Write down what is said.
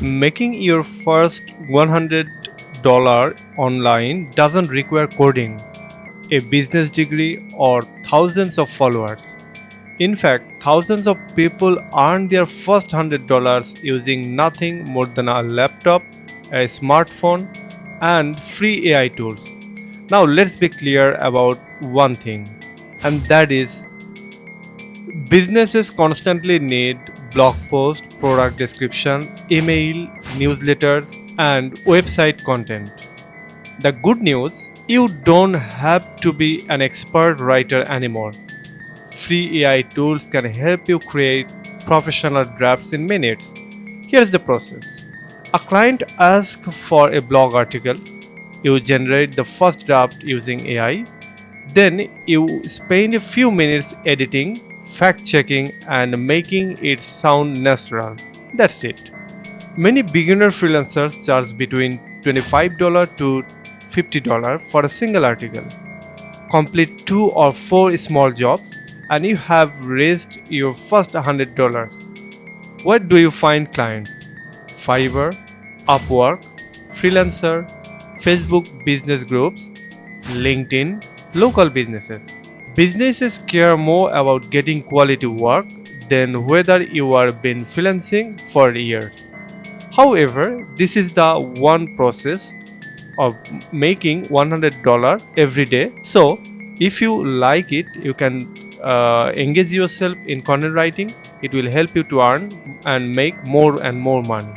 Making your first $100 online doesn't require coding, a business degree, or thousands of followers. In fact, thousands of people earn their first $100 using nothing more than a laptop, a smartphone, and free AI tools. Now, let's be clear about one thing, and that is businesses constantly need blog posts, product description, email, newsletters, and website content. The good news, you don't have to be an expert writer anymore. Free AI tools can help you create professional drafts in minutes. Here's the process. A client asks for a blog article. You generate the first draft using AI. Then you spend a few minutes editing, fact checking, and making it sound natural. That's it. Many beginner freelancers charge between $25 to $50 for a single article. Complete 2 or 4 small jobs, and you have raised your first $100. Where do you find clients? Fiverr, Upwork, Freelancer, Facebook business groups, LinkedIn, local businesses. Businesses care more about getting quality work than whether you are been freelancing for years. However, this is the one process of making $100 every day. So, if you like it, you can engage yourself in content writing. It will help you to earn and make more and more money.